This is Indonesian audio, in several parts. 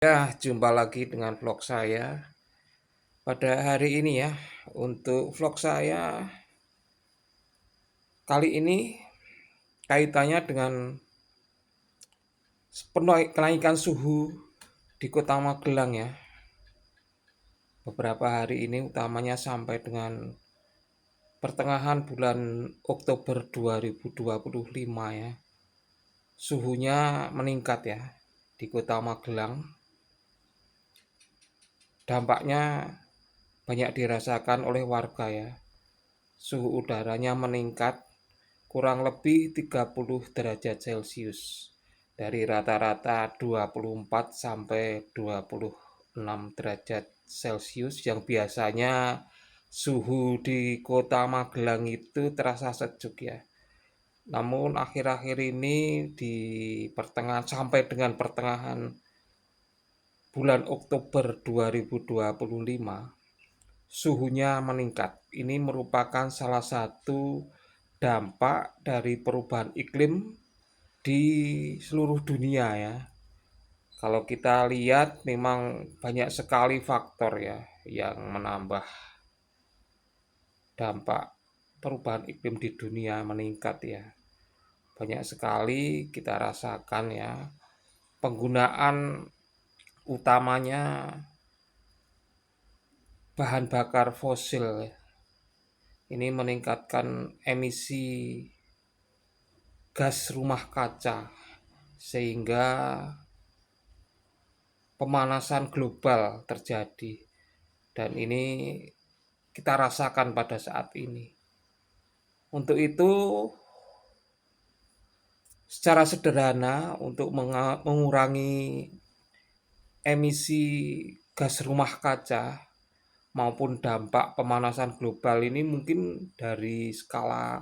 Ya, jumpa lagi dengan vlog saya pada hari ini ya. Untuk vlog saya kali ini kaitannya dengan kenaikan suhu di Kota Magelang ya. Beberapa hari ini utamanya sampai dengan pertengahan bulan Oktober 2025 ya. Suhunya meningkat ya di Kota Magelang. Dampaknya banyak dirasakan oleh warga ya. Suhu udaranya meningkat kurang lebih 30 derajat Celcius dari rata-rata 24 sampai 26 derajat Celcius yang biasanya suhu di Kota Magelang itu terasa sejuk ya. Namun akhir-akhir ini di pertengahan sampai dengan pertengahan bulan Oktober 2025 suhunya meningkat. Ini merupakan salah satu dampak dari perubahan iklim di seluruh dunia ya. Kalau kita lihat memang banyak sekali faktor ya yang menambah dampak perubahan iklim di dunia meningkat ya. Banyak sekali kita rasakan ya. Penggunaan utamanya bahan bakar fosil ini meningkatkan emisi gas rumah kaca sehingga pemanasan global terjadi dan ini kita rasakan pada saat ini. Untuk itu secara sederhana untuk mengurangi emisi gas rumah kaca maupun dampak pemanasan global ini mungkin dari skala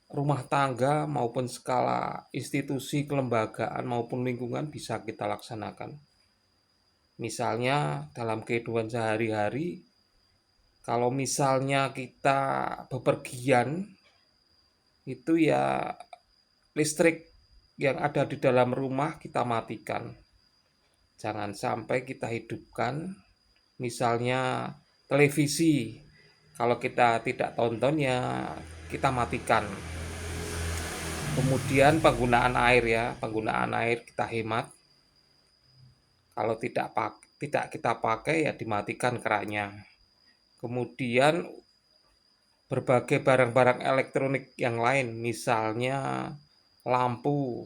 rumah tangga maupun skala institusi kelembagaan maupun lingkungan bisa kita laksanakan. Misalnya dalam kehidupan sehari-hari, kalau misalnya kita bepergian, itu ya listrik yang ada di dalam rumah kita matikan. Jangan sampai kita hidupkan, misalnya televisi. Kalau kita tidak tonton ya kita matikan. Kemudian penggunaan air ya, penggunaan air kita hemat. Kalau tidak kita pakai ya dimatikan kerannya. Kemudian berbagai barang-barang elektronik yang lain, misalnya lampu.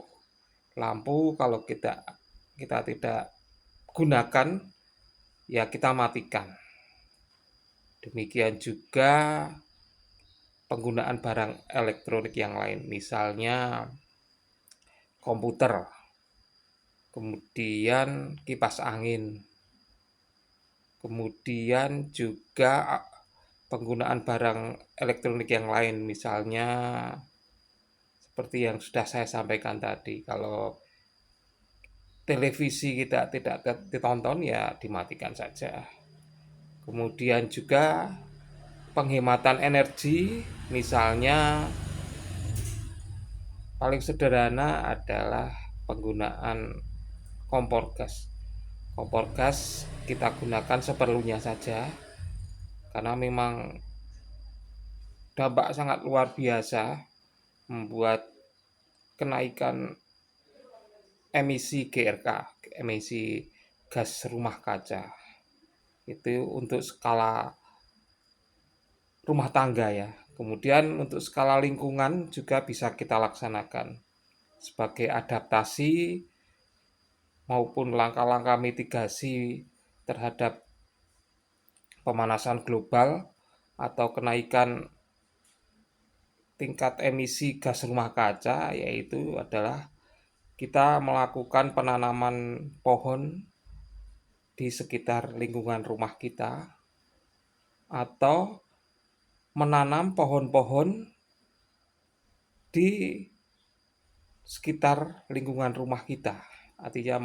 Lampu kalau kita tidak gunakan ya kita matikan. Demikian juga penggunaan barang elektronik yang lain, misalnya komputer, kemudian kipas angin, kemudian juga penggunaan barang elektronik yang lain, misalnya seperti yang sudah saya sampaikan tadi, kalau televisi kita tidak ditonton ya dimatikan saja. Kemudian juga penghematan energi, misalnya paling sederhana adalah penggunaan kompor gas. Kompor gas kita gunakan seperlunya saja karena memang dampak sangat luar biasa membuat kenaikan emisi GRK, emisi gas rumah kaca. Itu untuk skala rumah tangga ya. Kemudian untuk skala lingkungan juga bisa kita laksanakan sebagai adaptasi maupun langkah-langkah mitigasi terhadap pemanasan global atau kenaikan tingkat emisi gas rumah kaca, yaitu adalah kita melakukan penanaman pohon di sekitar lingkungan rumah kita atau menanam pohon-pohon di sekitar lingkungan rumah kita. Artinya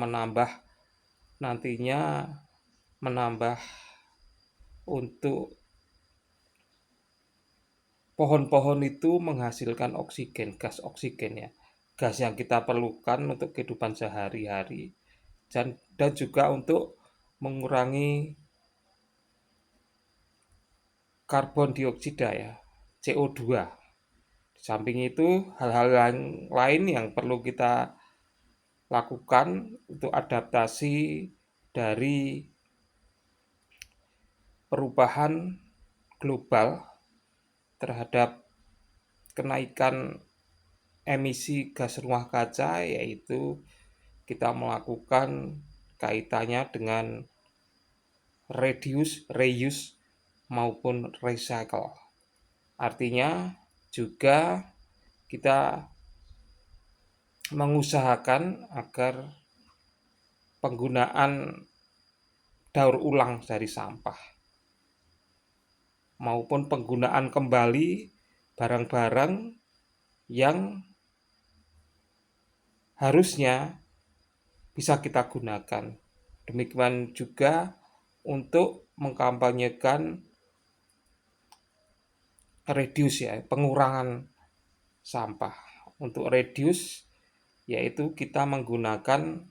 nantinya menambah untuk pohon-pohon itu menghasilkan oksigen, gas oksigen ya. Gas yang kita perlukan untuk kehidupan sehari-hari. dan juga untuk mengurangi karbon dioksida ya, CO2. Di samping itu, hal-hal lain yang perlu kita lakukan untuk adaptasi dari perubahan global terhadap kenaikan emisi gas rumah kaca, yaitu kita melakukan kaitannya dengan reduce, reuse maupun recycle. Artinya juga kita mengusahakan agar penggunaan daur ulang dari sampah maupun penggunaan kembali barang-barang yang harusnya bisa kita gunakan. Demikian juga untuk mengkampanyekan reduce ya, pengurangan sampah. Untuk reduce yaitu kita menggunakan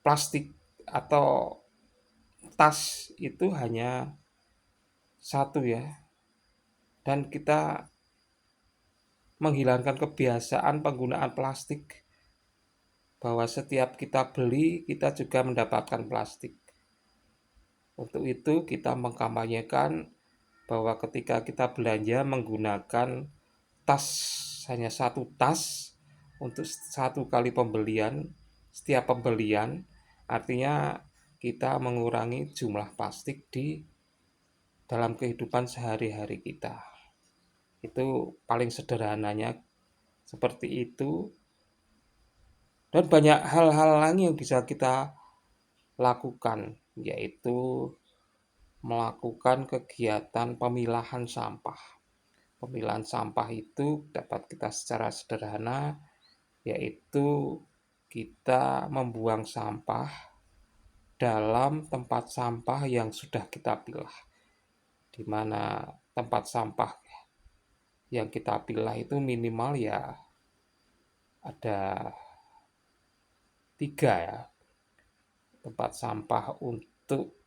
plastik atau tas itu hanya satu ya, dan kita menghilangkan kebiasaan penggunaan plastik, bahwa setiap kita beli kita juga mendapatkan plastik. Untuk itu kita mengkampanyekan bahwa ketika kita belanja menggunakan tas, hanya satu tas untuk satu kali pembelian, setiap pembelian, artinya kita mengurangi jumlah plastik di dalam kehidupan sehari-hari kita. Itu paling sederhananya seperti itu. Dan banyak hal-hal lain yang bisa kita lakukan, yaitu melakukan kegiatan pemilahan sampah. Pemilahan sampah itu dapat kita secara sederhana, yaitu kita membuang sampah dalam tempat sampah yang sudah kita pilah, di mana tempat sampah yang kita pilah itu minimal ya ada 3 ya. Tempat sampah untuk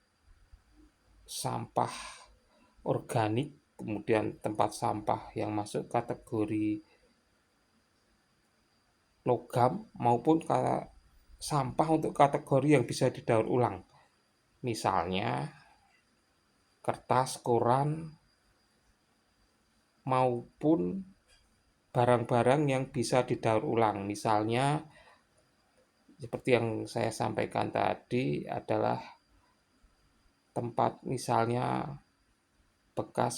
sampah organik, kemudian tempat sampah yang masuk kategori logam, maupun sampah untuk kategori yang bisa didaur ulang. Misalnya kertas, koran, maupun barang-barang yang bisa didaur ulang. Misalnya seperti yang saya sampaikan tadi adalah tempat misalnya bekas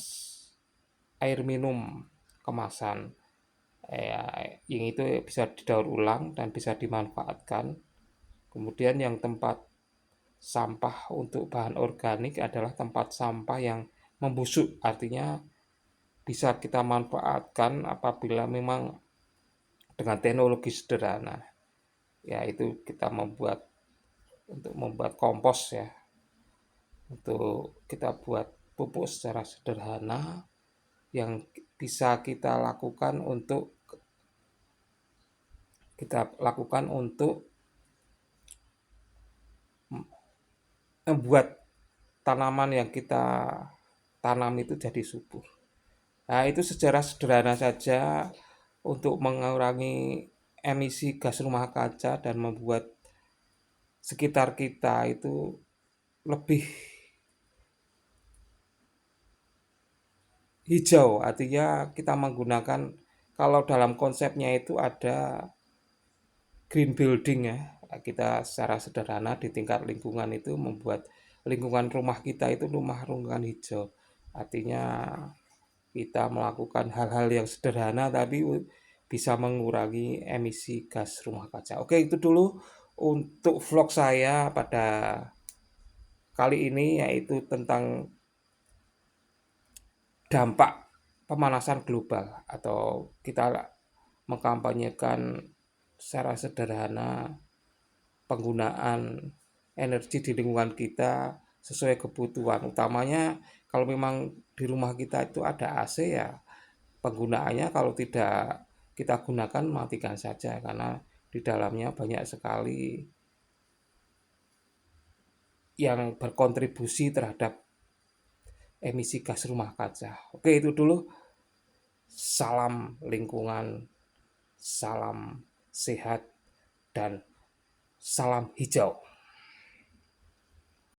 air minum kemasan, yang itu bisa didaur ulang dan bisa dimanfaatkan. Kemudian yang tempat sampah untuk bahan organik adalah tempat sampah yang membusuk, artinya bisa kita manfaatkan apabila memang dengan teknologi sederhana, yaitu kita membuat kompos ya, untuk kita buat pupuk secara sederhana yang bisa kita lakukan untuk membuat tanaman yang kita tanam itu jadi subur. Nah, itu secara sederhana saja untuk mengurangi emisi gas rumah kaca dan membuat sekitar kita itu lebih hijau. Artinya kita menggunakan, kalau dalam konsepnya itu ada green building ya. Kita secara sederhana di tingkat lingkungan itu membuat lingkungan rumah kita itu lingkungan hijau. Artinya kita melakukan hal-hal yang sederhana tapi bisa mengurangi emisi gas rumah kaca. Oke, itu dulu untuk vlog saya pada kali ini, yaitu tentang dampak pemanasan global, atau kita mengkampanyekan secara sederhana penggunaan energi di lingkungan kita sesuai kebutuhan. Utamanya kalau memang di rumah kita itu ada AC ya, penggunaannya kalau tidak kita gunakan matikan saja, karena Di dalamnya banyak sekali yang berkontribusi terhadap emisi gas rumah kaca. Oke, itu dulu. Salam lingkungan, salam sehat, dan salam hijau.